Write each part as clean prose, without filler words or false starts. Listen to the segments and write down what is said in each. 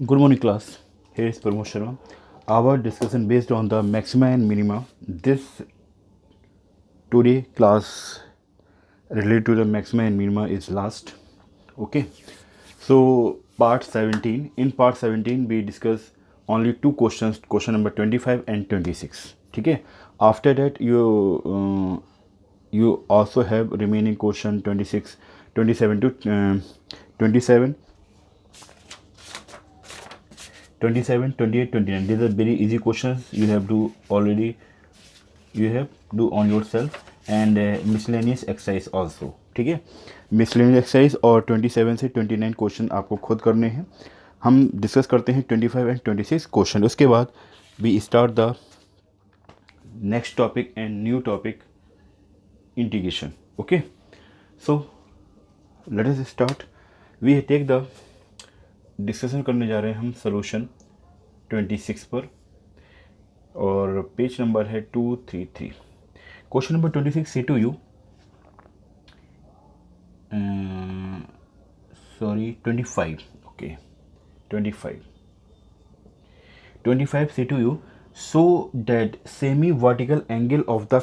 Good morning, class. Here is Pramod Sharma. Our discussion based on the maxima and minima. This today class related to the maxima and minima is last. Okay. So part 17. In part 17, we discuss only two questions. Question number 25 and 26. Okay. After that, you also have remaining question 26, 27 to 27. 27, 28, 29. These are very easy questions. You have to do on yourself and miscellaneous exercise also. ठीक है, miscellaneous exercise और 27 से 29 question आपको खुद करने हैं. हम discuss करते हैं 25 एंड 26 क्वेश्चन. उसके बाद we start the next topic and new topic integration. Okay, so let us start. We take the discussion करने जा रहे हैं हम सोल्यूशन 26 पर और पेज नंबर है 233. क्वेश्चन नंबर 26 से to you 25. Okay, 25 say to you, so that semi-vertical angle of the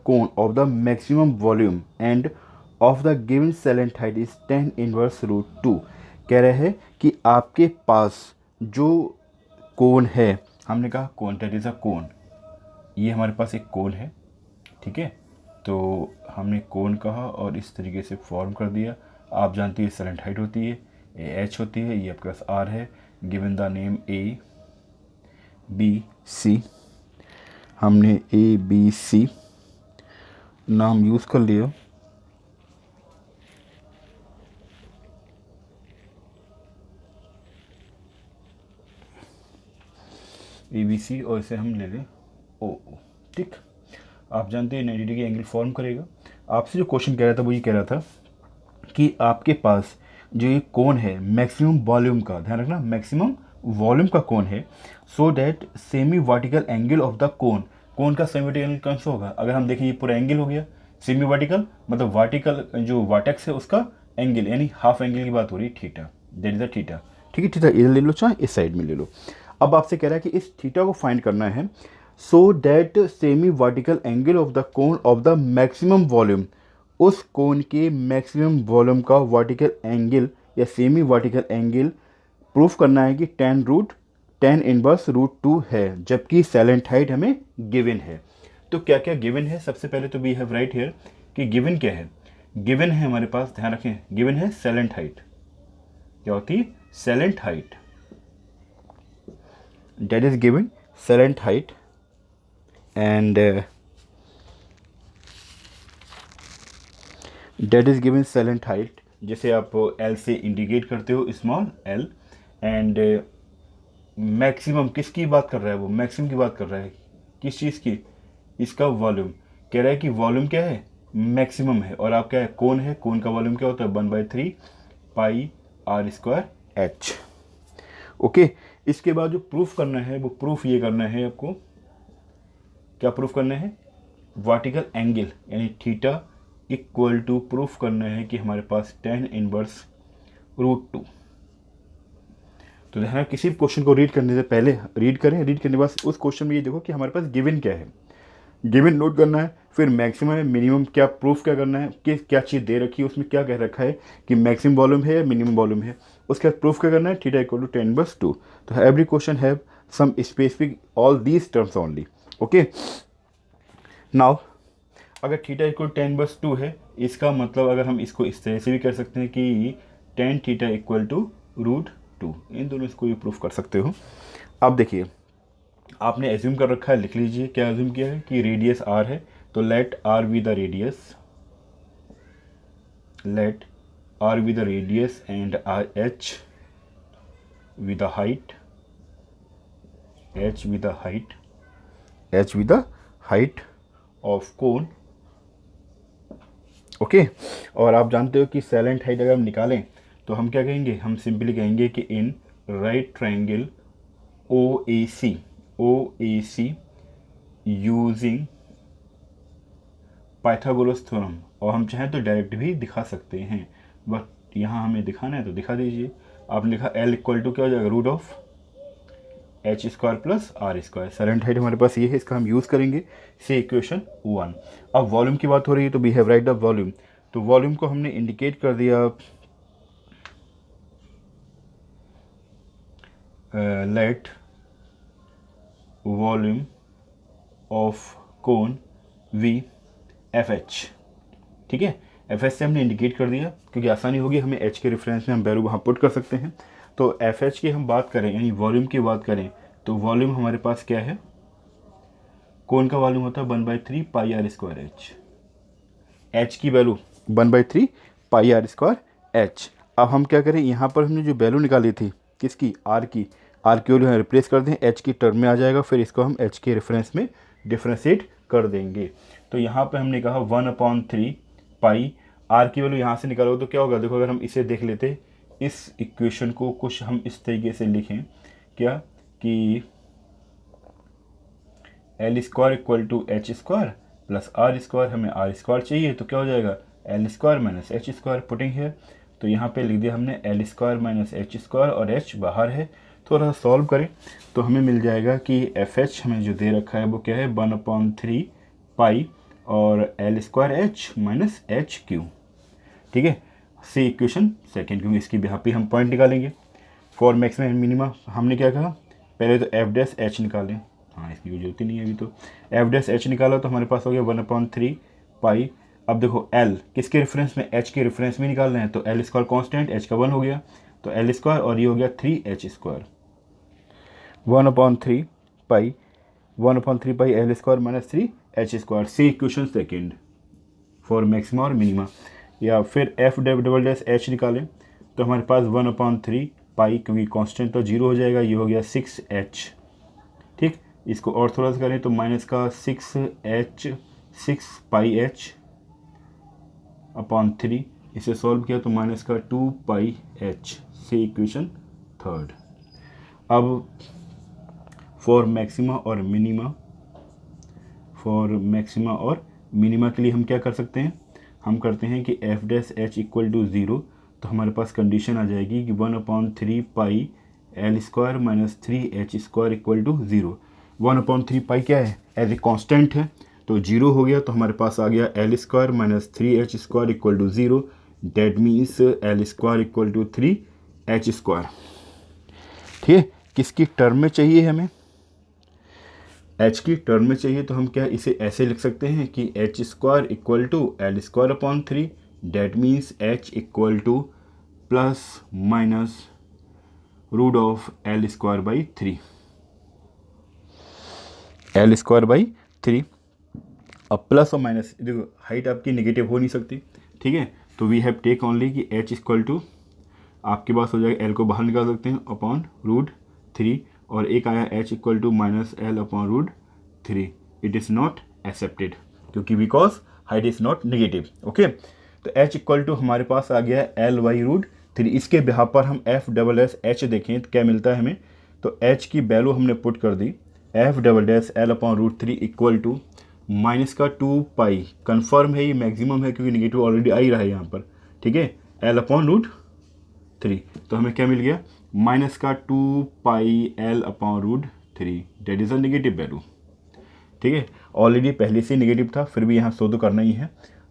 cone of the maximum volume and of the given salient height is tan inverse root 2. कह रहे हैं कि आपके पास जो कोन है, हमने कहा कोन, दैट इज़ अ कोन. ये हमारे पास एक कोन है, ठीक है. तो हमने कोन कहा और इस तरीके से फॉर्म कर दिया. आप जानते हैं सेलेंट हाइट होती है, एच होती है, ये आपके पास आर है. Given the name A B C, हमने ए बी सी नाम यूज़ कर लिया. ए बी सी और इसे हम ले लें ओ. ठीक, आप जानते हैं 90 डिग्री एंगल फॉर्म करेगा. आपसे जो क्वेश्चन कह रहा था वो ये कह रहा था कि आपके पास जो ये कोन है मैक्सिमम वॉल्यूम का, ध्यान रखना मैक्सिमम वॉल्यूम का कोन है, so that semi vertical angle of the cone का सेमी वर्टिकल एंगल कौन सा होगा. अगर हम देखें ये पूरा एंगल हो गया. सेमी वर्टिकल मतलब वर्टिकल जो वर्टेक्स है उसका एंगल, यानी हाफ एंगल की बात हो रही है, theta. That is a theta. ठीक है, थीटा इधर ले लो चाहे इस साइड में ले लो. अब आपसे कह रहा है कि इस थीटा को फाइंड करना है. So that semi vertical angle of the cone of the maximum volume, उस कोन के मैक्सिमम वॉल्यूम का वर्टिकल एंगल या सेमी वर्टिकल एंगल प्रूफ करना है कि tan इनवर्स रूट 2 है, जबकि सेलेंट हाइट हमें गिवन है. तो क्या क्या गिवन है, सबसे पहले तो वी हैव राइट हियर कि गिवन क्या है. गिवन है हमारे पास, ध्यान रखें, गिवन है सेलेंट हाइट. क्या होती है? Slant height. That is given slant height and that is given slant height. जैसे आप एल से इंडिकेट करते हो, स्मॉल एल. एंड मैक्सिमम किसकी बात कर रहा है? वो मैक्सिमम की बात कर रहा है. किस चीज़ की? इसका वॉल्यूम. कह रहा है कि वॉल्यूम क्या है? मैक्सिमम है. और आप क्या है? कोन है. कोन का वॉल्यूम क्या होता है? 1/3 pi R square H. Okay, इसके बाद जो प्रूफ करना है वो प्रूफ ये करना है आपको. क्या प्रूफ करना है? वर्टिकल एंगल यानी थीटा इक्वल टू प्रूफ करना है कि हमारे पास tan इनवर्स रूट 2. तो ध्यान, किसी भी क्वेश्चन को रीड करने से पहले रीड करने के बाद उस क्वेश्चन में ये देखो कि हमारे पास गिवन क्या है. गिवन नोट करना है. फिर मैक्सिमम है, मिनिमम क्या प्रूफ क्या करना है कि क्या चीज़ दे रखी है, उसमें क्या कह रखा है कि मैक्सिमम वॉल्यूम है या मिनिमम वॉल्यूम है. उसके बाद प्रूफ क्या करना है? Theta equal to tan inverse 2. तो every question have some specific all these terms only. Okay, now अगर थीटा इक्वल tan इनवर्स 2 है, इसका मतलब अगर हम इसको इस तरह से भी कर सकते हैं कि tan theta equal to root 2. इन दोनों इसको भी प्रूफ कर सकते हो. अब देखिए, आपने एज्यूम कर रखा है, लिख लीजिए क्या एज्यूम किया है कि रेडियस r है. तो let r be the radius, let r be the radius and h be the height, h be the height of cone. Okay, और आप जानते हो कि सेलेंट हाइट अगर हम निकालें तो हम क्या कहेंगे? हम सिंपली कहेंगे कि in right triangle O A C using Pythagoras theorem. और हम चाहें तो डायरेक्ट भी दिखा सकते हैं, बट यहाँ हमें दिखाना है तो दिखा दीजिए। आपने लिखा L इक्वल टू क्या हो जाएगा, root of H square plus R square. Slant height हमारे पास ये है, इसका हम यूज़ करेंगे से इक्वेशन 1। अब वॉल्यूम की बात हो रही है तो we have right the volume. तो वॉल्यूम को हमने इंडिकेट कर दिया, let volume of cone V F H. ठीक है, एफ एच से हमने इंडिकेट कर दिया क्योंकि आसानी होगी, हमें एच के रेफरेंस में हम वैल्यू वहाँ पुट कर सकते हैं। तो एफ एच की हम बात करें यानी वॉल्यूम की बात करें तो वॉल्यूम हमारे पास क्या है, कोन का वॉल्यूम होता है 1/3 pi R square H. H की value 1/3 pi R square H. अब हम क्या करें, यहाँ पर हमने जो वैल्यू निकाली थी किसकी, आर की, आर की वैल्यू रिप्लेस कर दें, एच की टर्म में आ जाएगा, फिर इसको हम एच के रेफरेंस में डिफ्रेंशिएट कर देंगे। तो यहाँ पे हमने कहा 1/3 पाई, आर की वैल्यू यहाँ से निकालो तो क्या होगा, देखो अगर हम इसे देख लेते, इस इक्वेशन को कुछ हम इस तरीके से लिखें क्या कि L square equal to H square plus R square, हमें आर स्क्वायर चाहिए तो क्या हो जाएगा, L square minus H square, putting है। तो यहाँ पे लिख दिया हमने L square minus H square और एच बाहर है। थोड़ा सा सॉल्व करें तो हमें मिल जाएगा कि एफ एच हमें जो दे रखा है वो क्या है 1/3 पाई और L square H minus H Q. ठीक है, सी इक्वेशन सेकेंड, क्योंकि इसकी यहाँ पे हम पॉइंट निकालेंगे फॉर मैक्सिमम एंड मिनिमा। हमने क्या कहा, पहले तो एफ डैश एच निकालें, हाँ इसकी कोई जरूरत ही नहीं है अभी। तो एफ डैश एच निकाला तो हमारे पास हो गया 1/3 पाई। अब देखो एल किसके रेफरेंस में, एच के रेफरेंस में निकालना है, तो एल स्क्वायर कॉन्स्टेंट, एच का 1 हो गया, तो एल स्क्वायर और ये हो गया 3h square. 1/3 pi 1/3 pi L square minus 3h square, see equation second for maxima और मिनिमा। या फिर एफ डबल डैश एच निकालें तो हमारे पास 1/3 पाई, क्योंकि कांस्टेंट तो 0 हो जाएगा, ये हो गया 6h। ठीक, इसको और थोड़ा सा करें तो माइनस का 6h 6 पाई h अपॉन 3, इसे सॉल्व किया तो माइनस का 2 पाई h, से इक्वेशन थर्ड। अब फॉर मैक्सिमा और मिनिमा, फॉर मैक्सिमा और मिनिमा के लिए हम क्या कर सकते हैं, हम करते हैं कि F dash H equal to 0, तो हमारे पास कंडीशन आ जाएगी कि 1/3 pi L square minus 3h square equal to 0। 1/3 pi क्या है, एज ए कॉन्स्टेंट है, तो 0 हो गया, तो हमारे पास आ गया L square minus 3h square equal to 0। That means L square equal to 3h square. ठीक है, किसकी टर्म में चाहिए हमें, एच की टर्म में चाहिए, तो हम क्या इसे ऐसे लिख सकते हैं कि H square equal to L square upon 3, that means H equal to plus minus root of L square by 3, L square by 3। अब प्लस और माइनस, देखो हाइट आपकी नेगेटिव हो नहीं सकती, ठीक है, तो वी हैव टेक ओनली कि एच इक्वल टू आपके पास हो जाएगा, एल को बाहर निकाल सकते हैं अपॉन रूट 3, और एक आया H equal to minus L upon root 3। It is not accepted क्योंकि because height is not negative. Okay, तो एच इक्वल टू हमारे पास आ गया एल बाई रूट 3। इसके बिहाफ पर हम एफ डबल एस एच देखें तो क्या मिलता है हमें, तो एच की वैल्यू हमने पुट कर दी, F double dash L upon root 3 equal to minus का 2 पाई, कन्फर्म है ये मैक्सिमम है क्योंकि नेगेटिव ऑलरेडी आ ही रहा है यहाँ पर, ठीक है, एल अपॉन रूट 3, तो हमें क्या मिल गया, माइनस का 2 pi L upon root 3, that is a negative value. ठीक है, ऑलरेडी पहले से नेगेटिव था, फिर भी यहाँ शो तो करना ही है,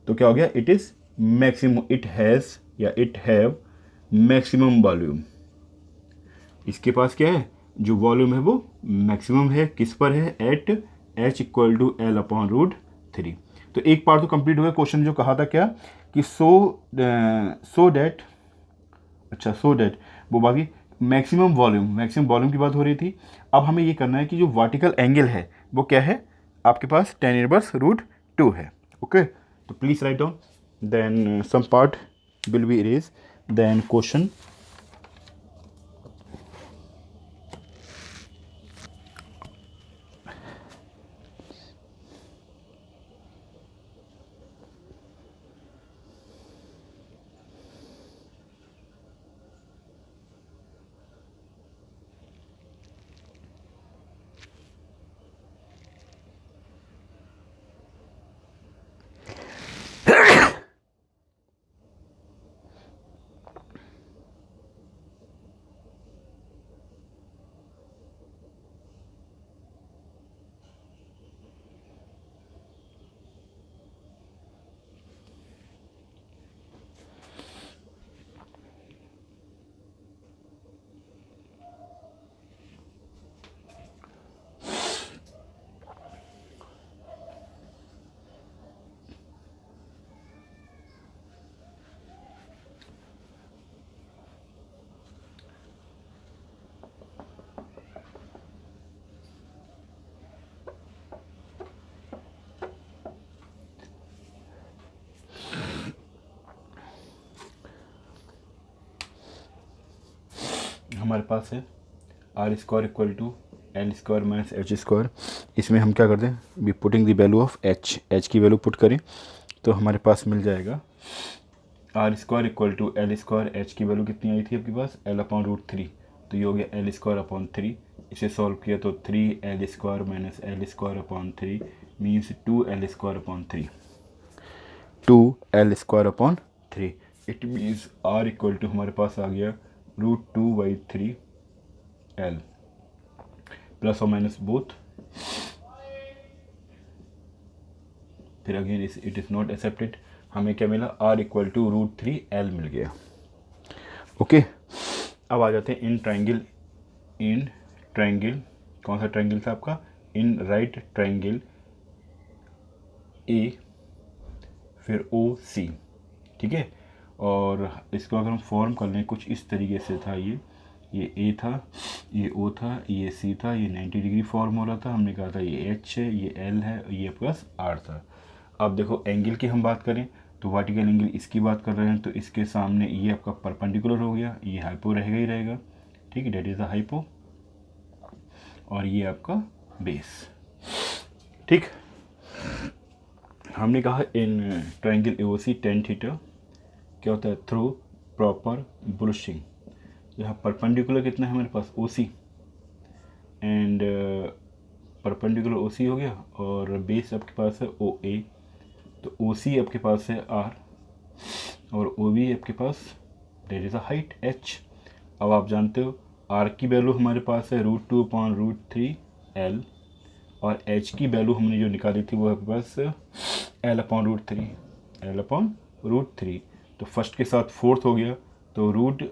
तो क्या हो गया, it is maximum, it has या इट हैव मैक्सिमम वॉल्यूम। इसके पास क्या है, जो वॉल्यूम है वो मैक्सिमम है, किस पर है, at H equal to L upon root 3। तो एक पार्ट तो कंप्लीट हो गया, क्वेश्चन जो कहा था क्या कि सो डैट, अच्छा सो डैट वो बाकी मैक्सिमम वॉल्यूम की बात हो रही थी। अब हमें ये करना है कि जो वर्टिकल एंगल है वो क्या है, आपके पास tan इनवर्स रूट 2 है। ओके, तो please write down, then some part will be erase, then question हमारे पास है R square equal to L square minus H square. इसमें हम क्या करते हैं, we putting the value of H, H की वैल्यू पुट करें तो हमारे पास मिल जाएगा R square equal to L square, H की वैल्यू कितनी आई थी आपके पास, एल अपॉन रूट थ्री, तो ये हो गया एल स्क्वायर अपॉन थ्री। इसे सॉल्व किया तो three L square minus L square upon three means two L square upon three, two L square upon three. It means R equal to हमारे पास आ गया root two by three L plus और minus both, फिर again it is not accepted, हमें क्या मिला, R equal to root three L मिल गया। ओके, अब आ जाते हैं इन ट्राइंगल, कौन सा ट्राइंगल था आपका, इन राइट ट्राइंगल ए फिर ओ सी, ठीक है। और इसको अगर हम फॉर्म कर लें कुछ इस तरीके से था, ये ए था, ये ओ था, ये सी था, ये 90 डिग्री फॉर्म हो रहा था, हमने कहा था ये एच है, ये एल है, ये प्लस आर था। अब देखो एंगल की हम बात करें तो वर्टिकल एंगल इसकी बात कर रहे हैं, तो इसके सामने ये आपका परपेंडिकुलर हो गया, ये हाइपो रहेगा ही रहेगा, ठीक है, डेट इज़ द हाइपो, और ये आपका बेस, ठीक। हमने कहा in triangle A O C tan theta क्या होता है, थ्रू प्रॉपर ब्रुशिंग, यहाँ परपेंडिकुलर कितना है हमारे पास ओ सी, एंड परपेंडिकुलर ओ सी हो गया, और बेस आपके पास है ओ ए, तो ओ सी आपके पास है आर, और ओ बी आपके पास there is a height H. अब आप जानते हो आर की वैल्यू हमारे पास है root two upon root three L, और एच की वैल्यू हमने जो निकाली थी वो आपके पास L upon root three, L upon root three, तो फर्स्ट के साथ फोर्थ हो गया, तो root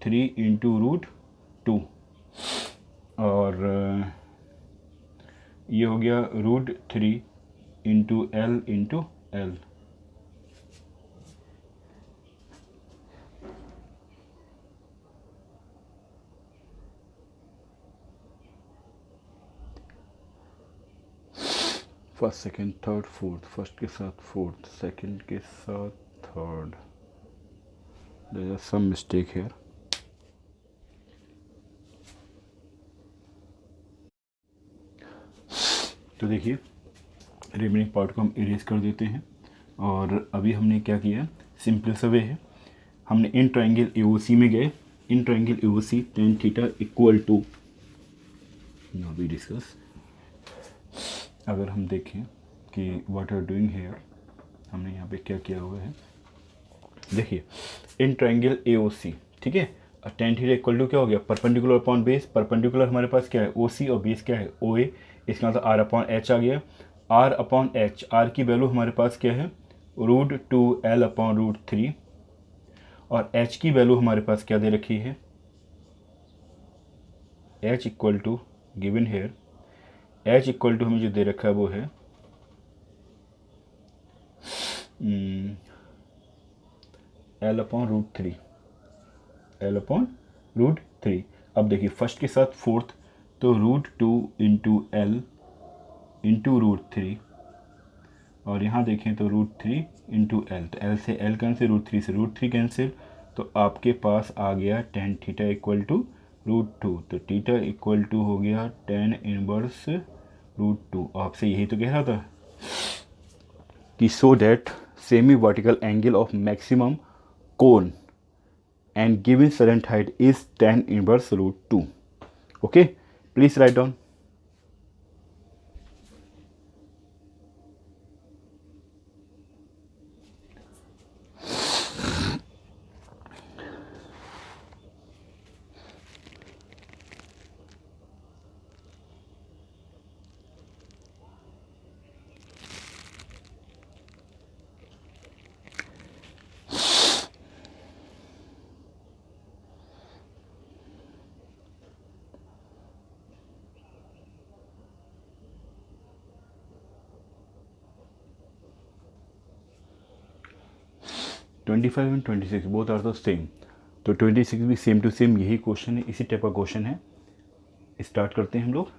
three into root two, और ये हो गया root three into L. First second third fourth, first के साथ फोर्थ, सेकेंड के साथ third, there is some mistake here. तो देखिए रिमेनिंग पार्ट को हम इरेज कर देते हैं, और अभी हमने क्या किया, सिंपल सा वे है, हमने इन ट्राइंगल ए ओ सी में गए, in triangle A O C tan theta equal to, now we discuss, अगर हम देखें कि व्हाट आर डूइंग हेयर, हमने यहाँ पे क्या किया हुआ है, देखिए इन ट्राइंगल ए ओ सी, ठीक है, टेन थीटा इक्वल टू क्या हो गया, परपेंडिकुलर अपॉन बेस, परपेंडिकुलर हमारे पास क्या है ओ सी, और बेस क्या है ओ ए, इसका मतलब आर अपॉन एच आ गया, आर अपॉन एच, आर की वैल्यू हमारे पास क्या है root two L upon root three, और एच की वैल्यू हमारे पास क्या दे रखी है, H equal to given here, H equal to हमें जो दे रखा है वो है L upon root three, L upon root three. अब देखिए फर्स्ट के साथ फोर्थ, तो root two into L into root three, और यहाँ देखें तो रूट थ्री इंटू एल, तो एल से एल कैंसिल, रूट थ्री से रूट थ्री कैंसिल, तो आपके पास आ गया tan theta equal to root two, तो थीटा इक्वल टू हो गया टेन इनवर्स रूट टू। आपसे यही तो कह रहा था कि so that semi vertical angle of maximum cone and given current height is tan inverse root 2. Okay, please write down. Twenty five and 26 both are the same, तो 26 भी same to same यही क्वेश्चन है, इसी type का question है। Start करते हैं हम लोग।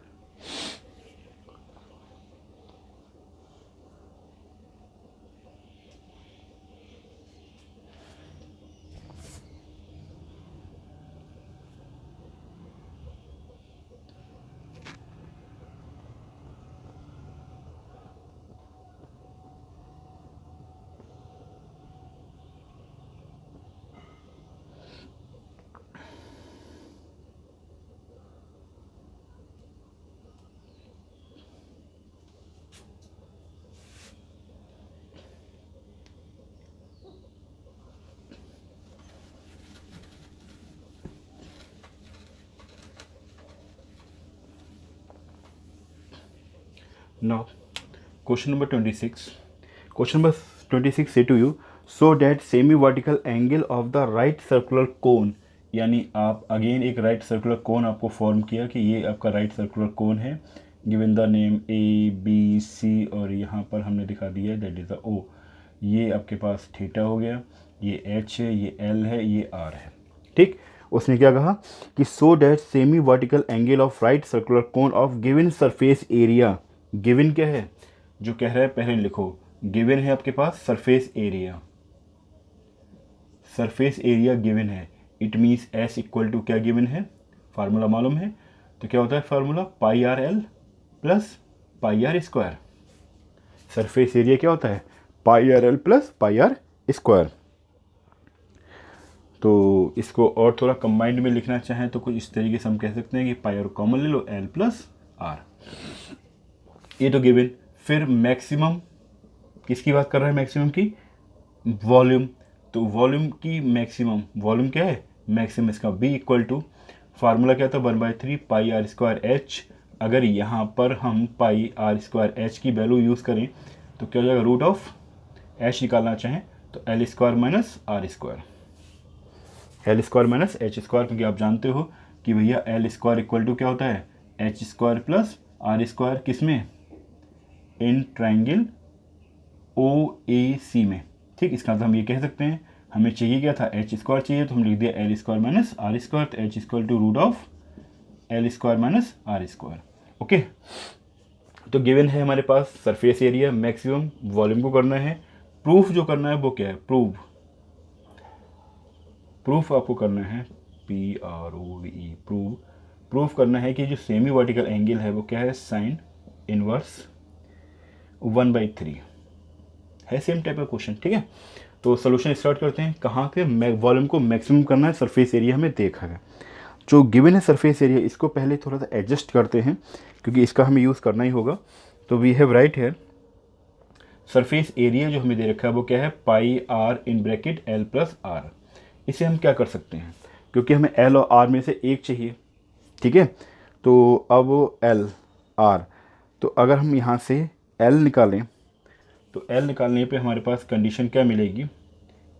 Now question number 26. Question number 26 say to you, so that semi vertical angle of the right circular cone, यानी आप अगेन एक राइट सर्कुलर कोन आपको फॉर्म किया कि ये आपका राइट सर्कुलर कोन है, given the name A B C, और यहाँ पर हमने दिखा दिया दैट इज़ द ओ. ये आपके पास थीटा हो गया, ये एच है, ये एल है, ये आर है. ठीक, उसने क्या कहा कि so that semi vertical angle of right circular cone of given surface area. Given क्या है, जो कह रहा है पहले लिखो. गिवन है आपके पास surface area, surface area given है. It means S equal to क्या गिवन है, फार्मूला मालूम है. तो क्या होता है formula, pi R L plus pi R square. Surface area क्या होता है, pi R L plus pi R square. तो इसको और थोड़ा कंबाइंड में लिखना चाहें तो कुछ इस तरीके से हम कह सकते हैं कि पाई आर कॉमन ले लो, एल प्लस आर. ये तो गिवन. फिर मैक्सिमम किसकी बात कर रहा है, मैक्सिमम की, वॉल्यूम. तो वॉल्यूम की मैक्सिमम, वॉल्यूम क्या है, मैक्सिमम इसका बी इक्वल टू, फार्मूला क्या था, 1/3 पाई आर स्क्वायर एच. अगर यहाँ पर हम पाई आर स्क्वायर एच की वैल्यू यूज़ करें तो क्या हो जाएगा, रूट ऑफ एच निकालना चाहें तो L square minus R square, L square minus H square, क्योंकि आप जानते हो कि भैया एल स्क्वायर इक्वल टू क्या होता है, H square plus R square. किस में, इन ट्राइंगल ओ ए सी में. ठीक, इसका मतलब हम ये कह सकते हैं, हमें चाहिए क्या था, एच स्क्वायर चाहिए, तो हम लिख दिया L square minus R square. तो H square to root of L square minus R square. Okay, तो गिवन है हमारे पास सरफेस एरिया, मैक्सिमम, वॉल्यूम को करना है. प्रूफ जो करना है वो क्या है, प्रूफ आपको करना है, P R O V E, proof करना है कि जो सेमी वर्टिकल एंगल है वो क्या है, साइन इनवर्स 1/3 है. सेम टाइप का क्वेश्चन. ठीक है, तो सोल्यूशन स्टार्ट करते हैं. कहाँ के, वॉल्यूम को मैक्सिमम करना है, सरफेस एरिया हमें देखा है. जो गिवन है सरफेस एरिया, इसको पहले थोड़ा सा एडजस्ट करते हैं क्योंकि इसका हमें यूज़ करना ही होगा. तो वी हैव राइट है, सरफेस एरिया जो हमें दे रखा है वो क्या है, pi R in bracket L plus R. इसे हम क्या कर सकते हैं, क्योंकि हमें एल और आर में से एक चाहिए. ठीक है, तो अब एल आर, तो अगर हम यहाँ से एल निकालें तो एल निकालने पे हमारे पास कंडीशन क्या मिलेगी,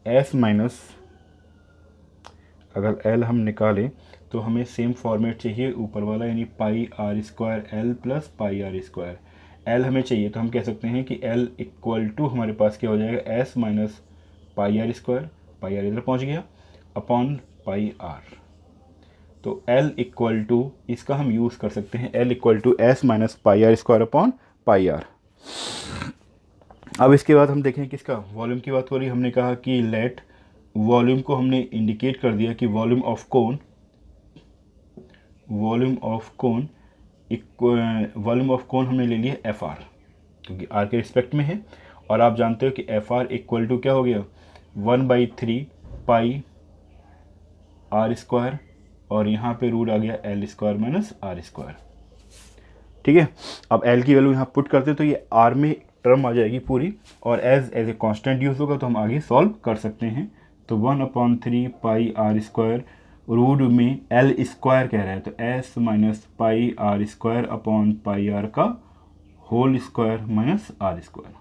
एस माइनस, अगर एल हम निकालें तो हमें सेम फॉर्मेट चाहिए ऊपर वाला, यानी pi R square L plus pi R square. L हमें चाहिए तो हम कह सकते हैं कि एल इक्वल टू हमारे पास क्या हो जाएगा, S minus pi R square, pi R इधर पहुँच गया, अपॉन पाई आर. तो एल इक्वल टू, इसका हम यूज़ कर सकते हैं, L equal to S minus pi R square upon pi R. अब इसके बाद हम देखें किसका, वॉल्यूम की बात हो रही. हमने कहा कि लेट, वॉल्यूम को हमने इंडिकेट कर दिया कि volume of cone, volume of कोन हमने ले लिया एफ आर, क्योंकि आर के रिस्पेक्ट में है. और आप जानते हो कि एफ आर इक्वल टू क्या हो गया, 1/3 पाई आर स्क्वायर, और यहाँ पे रूट आ गया L square minus R square. ठीक है, अब एल की वैल्यू यहाँ पुट करते तो ये आर में टर्म आ जाएगी पूरी, और एज ए कांस्टेंट यूज़ होगा तो हम आगे सॉल्व कर सकते हैं. तो 1/3 पाई आर स्क्वायर, रूट में एल स्क्वायर कह रहा है तो S minus pi R square upon pi R का whole square minus R square.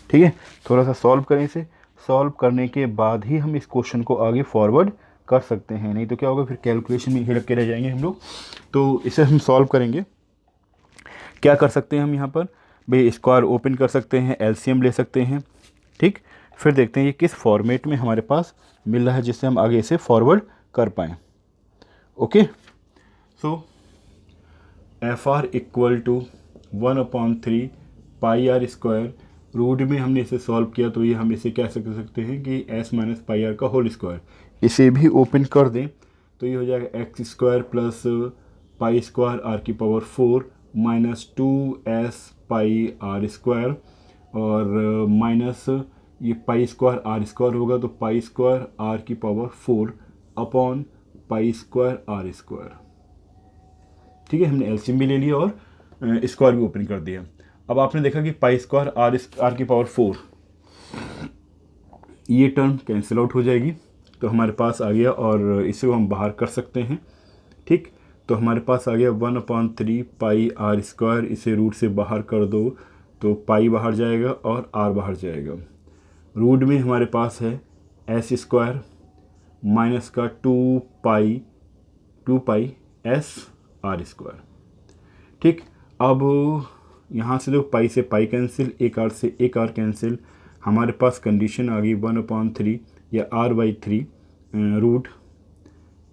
ठीक है, थोड़ा सा सॉल्व करें इसे. सॉल्व करने के बाद ही हम इस क्वेश्चन को आगे फॉरवर्ड कर सकते हैं, नहीं तो क्या होगा, फिर कैलकुलेशन में हिड़क के रह जाएंगे हम लोग. तो इसे हम सॉल्व करेंगे. क्या कर सकते हैं हम यहाँ पर, भाई स्क्वायर ओपन कर सकते हैं, एलसीएम ले सकते हैं. ठीक, फिर देखते हैं ये किस फॉर्मेट में हमारे पास मिल रहा है जिससे हम आगे इसे फॉरवर्ड कर पाएँ. Okay, so F R equal to 1/3 pi R square, root में हमने इसे सॉल्व किया तो ये हम इसे क्या सकते हैं कि एस माइनस पाई आर का होल स्क्वायर. इसे भी ओपन कर दें तो ये हो जाएगा X square plus pi square R की power 4 minus 2s pi R square, और माइनस ये पाई स्क्वायर आर स्क्वायर होगा तो पाई स्क्वायर आर की power 4 upon pi square R square. ठीक है, हमने एलसीएम भी ले लिया और स्क्वायर भी ओपन कर दिया. अब आपने देखा कि पाई स्क्वायर आर की पावर 4, ये टर्म कैंसिल आउट हो जाएगी तो हमारे पास आ गया, और इसे हम बाहर कर सकते हैं. ठीक, तो हमारे पास आ गया 1/3 पाई आर स्क्वायर। इसे रूट से बाहर कर दो तो पाई बाहर जाएगा और आर बाहर जाएगा। रूट में हमारे पास है एस स्क्वायर माइनस का 2 पाई एस आर स्क्वायर। ठीक, अब यहाँ से देखो पाई से पाई कैंसिल, एक आर से एक आर कैंसिल। हमारे पास कंडीशन आ गई 1/3 या r/3 root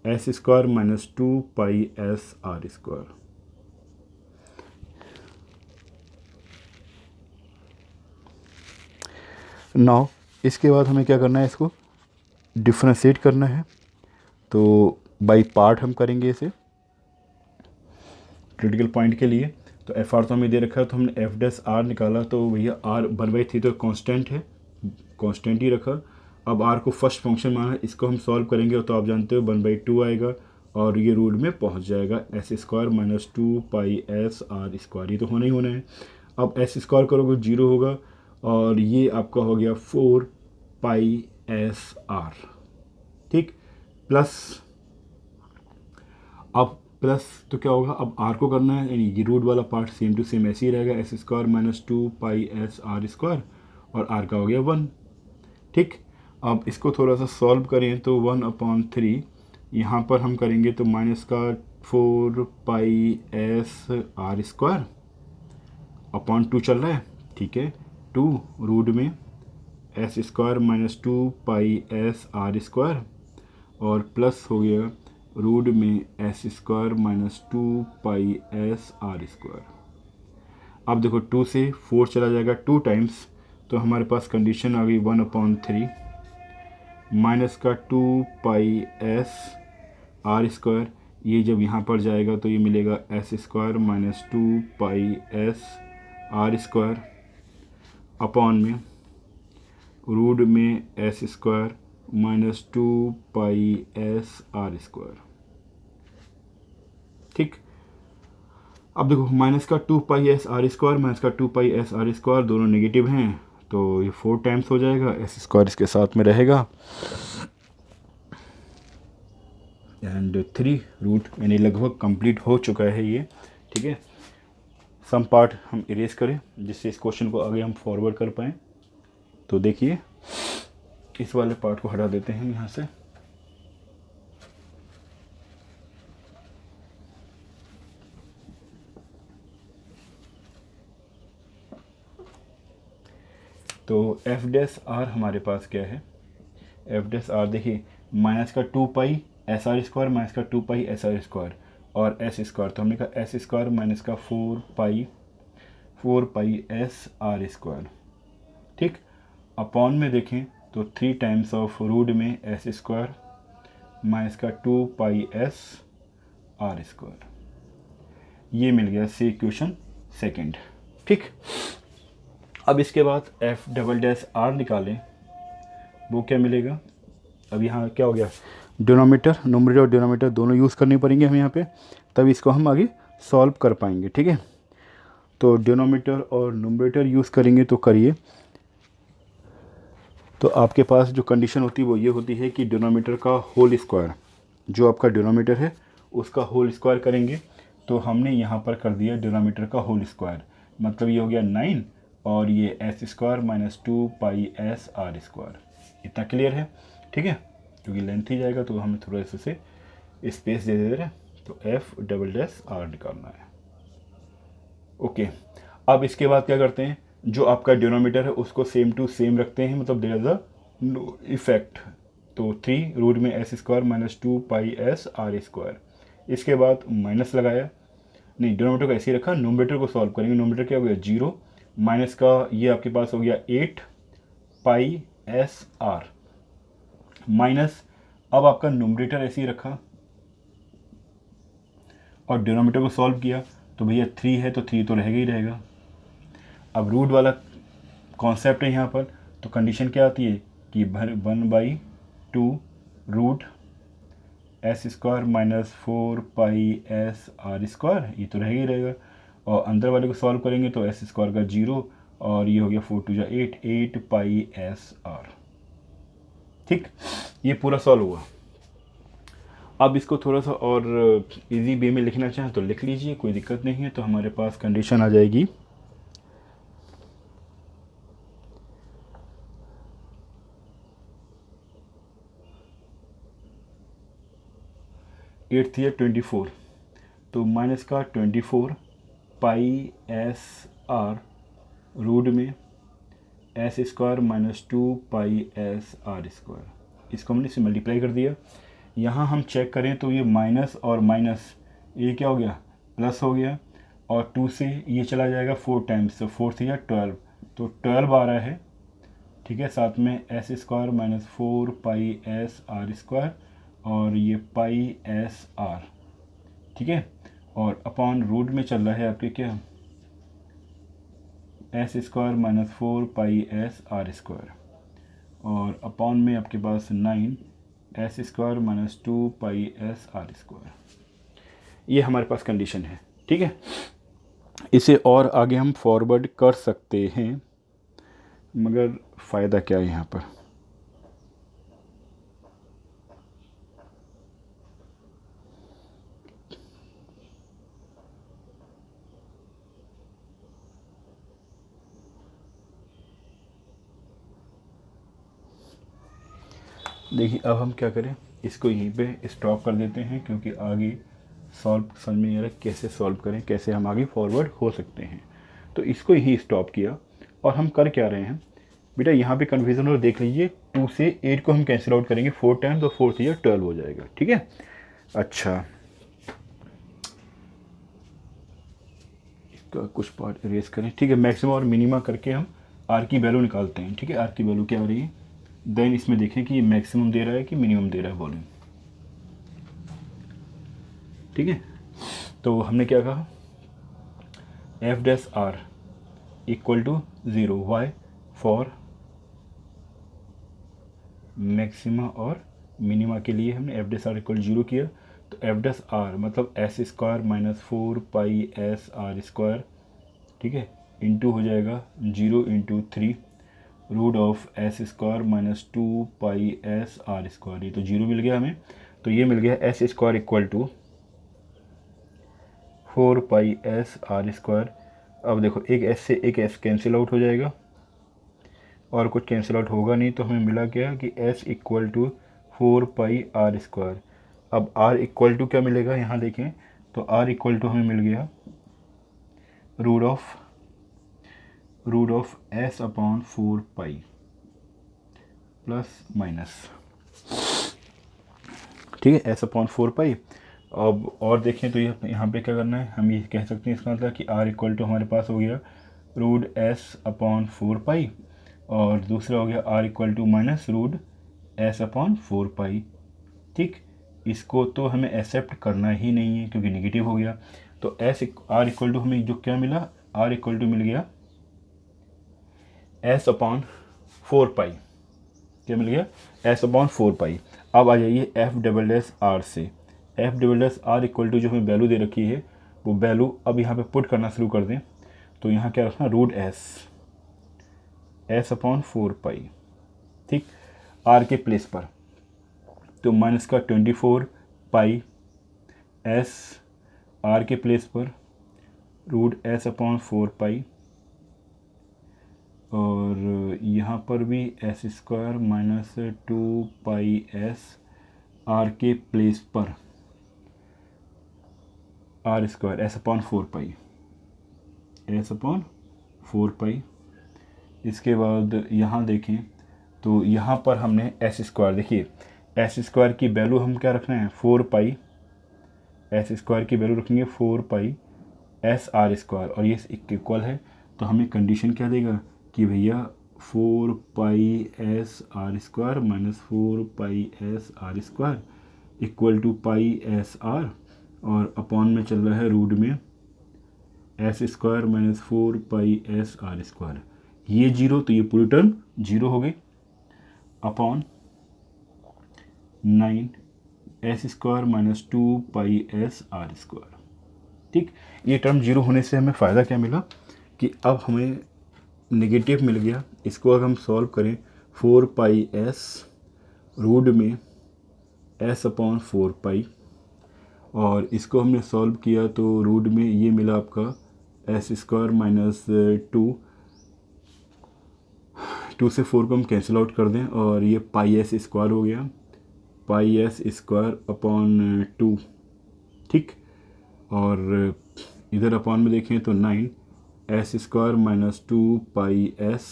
S square minus 2 pi S R square. Now इसके बाद हमें क्या करना है, इसको डिफ्रेंशिएट करना है। तो बाई पार्ट हम करेंगे इसे क्रिटिकल पॉइंट के लिए। तो एफ आर तो हमें दे रखा है, तो हमने एफ डैश आर निकाला। तो भैया आर 1/3 तो कांस्टेंट है, कांस्टेंट ही रखा। अब आर को फर्स्ट फंक्शन माना, इसको हम सॉल्व करेंगे तो आप जानते हो 1/2 आएगा और ये रूट में पहुंच जाएगा S square minus 2 pi S R square. ये तो होना ही होना है। अब एस स्क्वायर करोगे 0 होगा और ये आपका हो गया 4 पाई एस आर। ठीक, प्लस, अब प्लस तो क्या होगा, अब आर को करना है, यानी ये रूट वाला पार्ट सेम टू सेम ऐसे ही रहेगा, S square minus 2 pi S R square और आर का हो गया 1। ठीक, अब इसको थोड़ा सा सॉल्व करें तो 1/3 यहाँ पर हम करेंगे तो माइनस का 4 pi S R square upon 2 चल रहा है। ठीक है, 2 रूट में S square minus 2 pi S R square और प्लस हो गया रूट में S square minus 2 pi S R square. अब देखो 2 से 4 चला जाएगा 2 टाइम्स, तो हमारे पास कंडीशन आ गई 1/3 माइनस का 2 पाई एस आर स्क्वायर। ये जब यहाँ पर जाएगा तो ये मिलेगा S square minus 2 pi S R square upon में रूट में S square minus 2 pi S R square. ठीक, अब देखो माइनस का 2 pi S R square minus का 2 पाई एस आर स्क्वायर दोनों नेगेटिव हैं, तो ये 4 टाइम्स हो जाएगा, एस स्क्वायर इसके साथ में रहेगा एंड 3 रूट, यानी लगभग कंप्लीट हो चुका है ये। ठीक है, सम पार्ट हम इरेज करें जिससे इस क्वेश्चन को आगे हम फॉरवर्ड कर पाएँ। तो देखिए इस वाले पार्ट को हटा देते हैं यहाँ से। तो एफ डैश आर हमारे पास क्या है, एफ डैश आर देखिए माइनस का 2 pi S R square minus का 2 पाई एस आर स्क्वायर और एस स्क्वायर, तो हमने कहा एस स्क्वायर माइनस का 4 पाई एस आर स्क्वायर। ठीक, अपॉन में देखें तो 3 टाइम्स ऑफ रूट में एस स्क्वायर माइनस का 2 पाई एस आर स्क्वायर। ये मिल गया सी इक्वेशन सेकंड। ठीक, अब इसके बाद एफ डबल डैश आर निकालें, वो क्या मिलेगा। अब यहाँ क्या हो गया, डिनोमीटर नोमिनेटर और डिनोमीटर दोनों यूज़ करने पड़ेंगे हमें यहाँ पे, तब इसको हम आगे सॉल्व कर पाएंगे। ठीक है, तो डिनोमीटर और नोमिनेटर यूज़ करेंगे तो करिए। तो आपके पास जो कंडीशन होती है वो ये होती है कि डिनोमीटर का होल स्क्वायर, जो आपका डिनोमीटर है उसका होल स्क्वायर करेंगे। तो हमने यहाँ पर कर दिया डिनोमीटर का होल स्क्वायर, मतलब ये हो गया 9 और ये S square minus 2 pi S R square. इतना क्लियर है। ठीक है, क्योंकि लेंथ ही जाएगा तो हमें थोड़ा से स्पेस दे दे रहे, तो एफ डबल डैश आर निकालना है। ओके, अब इसके बाद क्या करते हैं, जो आपका डिनोमीटर है उसको सेम टू सेम रखते हैं, मतलब there is a no effect. तो 3 रूट में S square minus 2 pi S R square. इसके बाद माइनस लगाया, नहीं डिनोमीटर को ऐसे ही रखा, नोमिनेटर को सॉल्व करेंगे। नोमिनेटर क्या हो गया 0 माइनस का ये आपके पास हो गया 8 पाई एस आर माइनस, अब आपका नोमिनेटर ऐसे ही रखा और डिनोमीटर को सॉल्व किया, तो भैया 3 है तो 3 तो रहेगा ही रहेगा। अब रूट वाला कॉन्सेप्ट है यहाँ पर, तो कंडीशन क्या आती है कि 1/2 root S square minus 4 pi S R square, ये तो रहेगा ही रहेगा। और अंदर वाले को सॉल्व करेंगे तो एस स्क्वायर का 0 और ये हो गया 4 2 8 पाई एस आर। ठीक, ये पूरा सॉल्व हुआ। अब इसको थोड़ा सा और इजी वे में लिखना चाहें तो लिख लीजिए, कोई दिक्कत नहीं है। तो हमारे पास कंडीशन आ जाएगी 8 या 24, तो माइनस का 24 पाई एस आर रूट में S square minus 2 pi S R square, इसको हमने इसे मल्टीप्लाई कर दिया। यहाँ हम चेक करें तो ये माइनस और माइनस ये क्या हो गया, प्लस हो गया, और 2 से ये चला जाएगा 4 टाइम्स, तो 4 से या 12, तो 12 आ रहा है। ठीक है, साथ में S square minus 4 pi S R square और ये पाई एस आर, ठीक है, और अपॉन रूट में चल रहा है आपके क्या, S square minus 4 pi S R square, और अपॉन में आपके पास 9 S square minus 2 pi S R square. ये हमारे पास कंडीशन है। ठीक है, इसे और आगे हम फॉरवर्ड कर सकते हैं, मगर फ़ायदा क्या है यहाँ पर, देखिए अब हम क्या करें, इसको यहीं पे स्टॉप कर देते हैं, क्योंकि आगे सॉल्व समझ में नहीं आ रहा कैसे सॉल्व करें, कैसे हम आगे फॉरवर्ड हो सकते हैं। तो इसको यहीं स्टॉप किया, और हम कर क्या रहे हैं बेटा, यहाँ पे कन्फ्यूज़न और देख लीजिए, 2 से 8 को हम कैंसिल आउट करेंगे 4 टाइम, तो 4 से ये 12 हो जाएगा। ठीक है, अच्छा इसका कुछ पार्ट इरेज करें। ठीक है, मैक्सिमम और मिनिमा करके हम आर की वैल्यू निकालते हैं। ठीक है, आर की वैल्यू क्या हो रही है, देन इसमें देखें कि ये मैक्सिमम दे रहा है कि मिनिमम दे रहा है वॉल्यूम। ठीक है, तो हमने क्या कहा, F dash R equal to 0, why for maxima और मिनिमा के लिए हमने एफ डैश आर इक्वल 0 किया। तो एफ डैश आर मतलब S square minus 4 pi S R square, ठीक है, इंटू हो जाएगा 0 into 3 root of S square minus 2 pi S R square, ये तो 0 मिल गया हमें। तो ये मिल गया S square equal to 4 pi S R square. अब देखो एक एस से एक एस कैंसिल आउट हो जाएगा, और कुछ कैंसिल आउट होगा नहीं, तो हमें मिला क्या कि s equal to 4 pi R square. अब r इक्वल टू क्या मिलेगा, यहाँ देखें तो r इक्वल टू हमें मिल गया root of s upon 4 pi plus minus, ठीक है, s अपॉन 4 पाई। अब और देखें तो यहाँ पे क्या करना है, हम ये कह सकते हैं इसका मतलब कि r इक्वल टू हमारे पास हो गया रूट s अपॉन 4 पाई, और दूसरा हो गया r equal to minus root s upon 4 pi. ठीक, इसको तो हमें एक्सेप्ट करना ही नहीं है क्योंकि नेगेटिव हो गया। तो r इक्वल टू हमें जो क्या मिला, r इक्वल टू मिल गया s अपॉन 4 पाई, क्या मिल गया, s अपॉन 4 पाई। अब आ जाइए एफ डबल एस आर से, F double S R equal to जो हमें वैल्यू दे रखी है वो वैल्यू अब यहाँ पे पुट करना शुरू कर दें। तो यहाँ क्या रखना, रूट एस अपॉन 4 पाई, ठीक, आर के प्लेस पर, तो माइनस का 24 पाई एस आर के प्लेस पर रूट एस अपॉन 4 पाई, और यहाँ पर भी S square minus 2 pi S R के प्लेस पर R square S upon 4 pi, S upon 4 pi. इसके बाद यहाँ देखें तो यहाँ पर हमने एस स्क्वायर, देखिए एस स्क्वायर की वैल्यू हम क्या रखना है, 4 पाई, एस स्क्वायर की वैल्यू रखेंगे 4 पाई एस आर स्क्वायर, और ये इक्वल है। तो हमें कंडीशन क्या देगा कि भैया 4 pi S R square minus 4 pi S R square equal to pi S R, और अपॉन में चल रहा है रूट में S square minus 4 pi S R square, ये 0 तो ये पूरी टर्म 0 हो गई, upon 9 S square minus 2 pi S R square. ठीक, ये टर्म 0 होने से हमें फ़ायदा क्या मिला कि अब हमें नेगेटिव मिल गया। इसको अगर हम सॉल्व करें 4 पाई एस रूट में एस अपॉन 4 पाई, और इसको हमने सॉल्व किया तो रूट में ये मिला आपका एस स्क्वायर माइनस 2 से 4 को हम कैंसिल आउट कर दें और ये पाई एस स्क्वायर हो गया, पाई एस स्क्वायर अपॉन 2, ठीक। और इधर अपॉन में देखें तो 9 S square minus 2 pi S,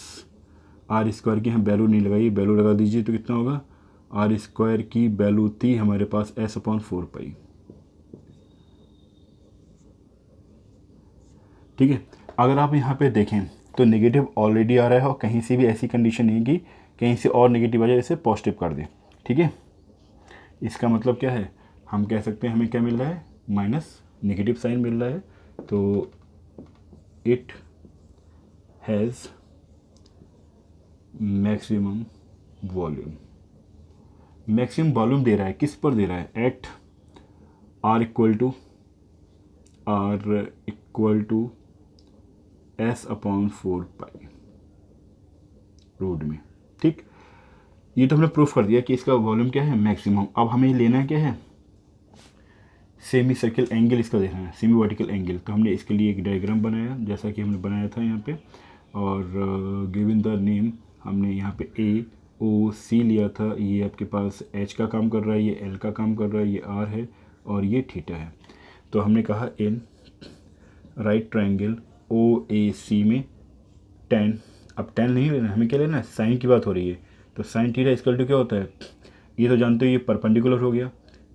R square की हम वैल्यू नहीं लगाई, वैल्यू लगा दीजिए तो कितना होगा, आर स्क्वायर की वैल्यू थी हमारे पास एस अपॉन 4 पाई, ठीक है। अगर आप यहाँ पे देखें तो नेगेटिव ऑलरेडी आ रहा है और कहीं से भी ऐसी कंडीशन नहीं है कि कहीं से और नेगेटिव आ जाए इसे पॉजिटिव कर दें, ठीक है। इसका मतलब क्या है, हम कह सकते हैं हमें क्या मिल रहा है, माइनस नेगेटिव साइन मिल रहा है, तो it has maximum volume. Maximum volume दे रहा है, किस पर दे रहा है, at R equal to S upon 4 pi root में, ठीक। ये तो हमने प्रूफ कर दिया कि इसका वॉल्यूम क्या है, मैक्सिमम। अब हमें लेना क्या है, सेमी सर्किल एंगल इसका देखना है, सेमी वर्टिकल एंगल। तो हमने इसके लिए एक डायग्राम बनाया जैसा कि हमने बनाया था यहाँ पे, और गिवन द नेम हमने यहाँ पे ए ओ सी लिया था। ये आपके पास एच का काम कर रहा है, ये एल का काम कर रहा है, ये आर है और ये थीटा है। तो हमने कहा इन राइट ट्रायंगल ओ ए सी में टेन, अब टेन नहीं लेना, हमें क्या लेना है, साइन की बात हो रही है। तो साइन थीटा इक्वल टू क्या होता है, ये तो जानते हो, ये परपेंडिकुलर हो गया,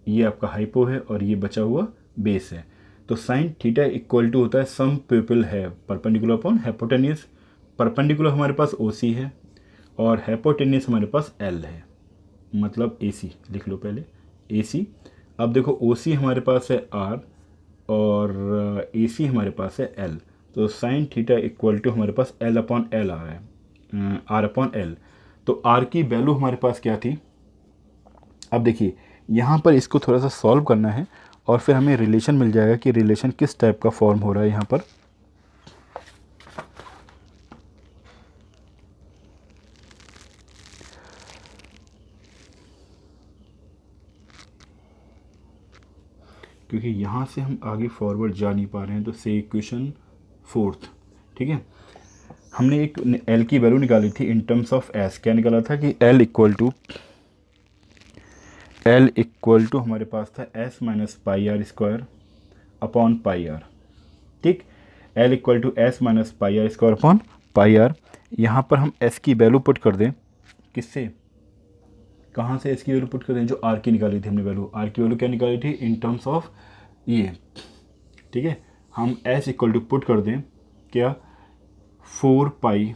ये आपका हाइपो है और ये बचा हुआ बेस है। तो साइन थीटा इक्वल टू होता है सम पीपल है परपेंडिकुलर अपॉन हाइपोटेन्यूस। परपेंडिकुलर हमारे पास ओ सी है और हाइपोटेन्यूस हमारे पास एल है, मतलब ए सी लिख लो पहले, ए सी। अब देखो ओ सी हमारे पास है आर और ए सी हमारे पास है एल। तो साइन थीटा इक्वल टू हमारे पास एल अपॉन एल आ रहा है, आर अपॉन एल। तो आर की वैल्यू हमारे पास क्या थी, अब देखिए यहाँ पर इसको थोड़ा सा सॉल्व करना है और फिर हमें रिलेशन मिल जाएगा कि रिलेशन किस टाइप का फॉर्म हो रहा है यहाँ पर। क्योंकि यहाँ से हम आगे फॉरवर्ड जा नहीं पा रहे हैं, तो से इक्वेशन 4, ठीक है। हमने एक एल की वैल्यू निकाली थी इन टर्म्स ऑफ एस, क्या निकाला था कि एल इक्वल टू हमारे पास था S minus pi R square upon pi R, ठीक। L equal to S minus pi R square upon pi R. यहाँ पर हम एस की वैल्यू पुट कर दें, किससे, कहाँ से एस की वैल्यू पुट कर दें, जो आर की निकाली थी हमने वैल्यू, आर की वैल्यू क्या निकाली थी इन टर्म्स ऑफ ये, ठीक है। हम एस इक्वल टू पुट कर दें क्या, 4 pi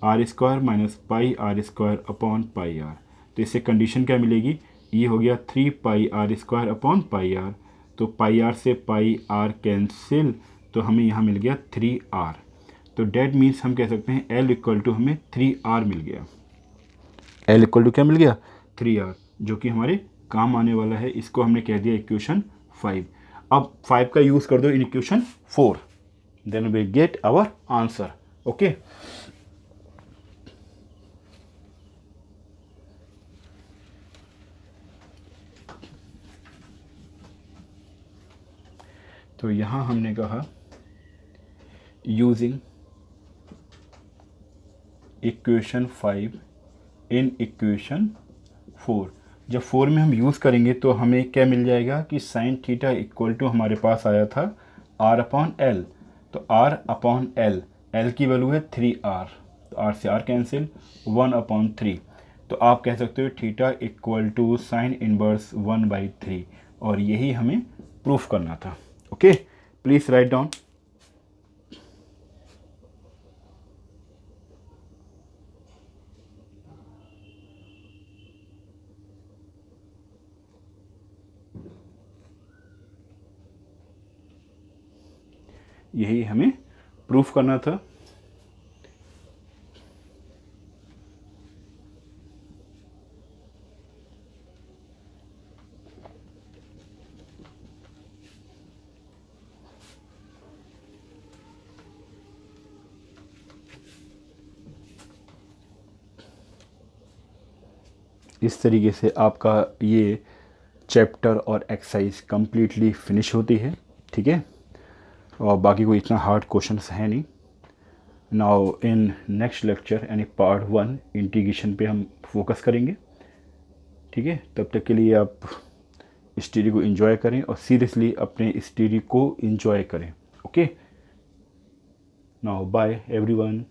R square minus pi R square upon pi R. तो इससे कंडीशन क्या मिलेगी, ये हो गया 3 pi R square upon pi R. तो पाई आर से पाई आर कैंसिल, तो हमें यहाँ मिल गया 3 आर। तो डेट मीन्स हम कह सकते हैं एल इक्वल टू हमें 3 आर मिल गया, एल इक्वल टू क्या मिल गया, 3 आर, जो कि हमारे काम आने वाला है। इसको हमने कह दिया इक्वेशन 5। अब 5 का यूज़ कर दो in equation 4, then we get our answer, okay. तो यहाँ हमने कहा यूजिंग इक्वेशन 5 इन इक्वेशन 4। जब 4 में हम यूज़ करेंगे तो हमें क्या मिल जाएगा कि साइन थीटा इक्वल टू हमारे पास आया था आर अपॉन एल। तो आर अपॉन एल, एल की वैल्यू है 3 आर, तो आर से आर कैंसिल, 1/3। तो आप कह सकते हो theta equal to sine inverse 1/3, और यही हमें प्रूफ करना था, ओके। Please write down. यही हमें प्रूफ करना था। इस तरीके से आपका ये चैप्टर और एक्सरसाइज कम्प्लीटली फिनिश होती है, ठीक है। और बाकी कोई इतना हार्ड क्वेश्चंस है नहीं। नाउ इन नेक्स्ट लेक्चर यानी पार्ट 1 इंटीग्रेशन पे हम फोकस करेंगे, ठीक है। तब तक के लिए आप स्टडी को एंजॉय करें और सीरियसली अपने स्टडी को एंजॉय करें, ओके। Now bye everyone.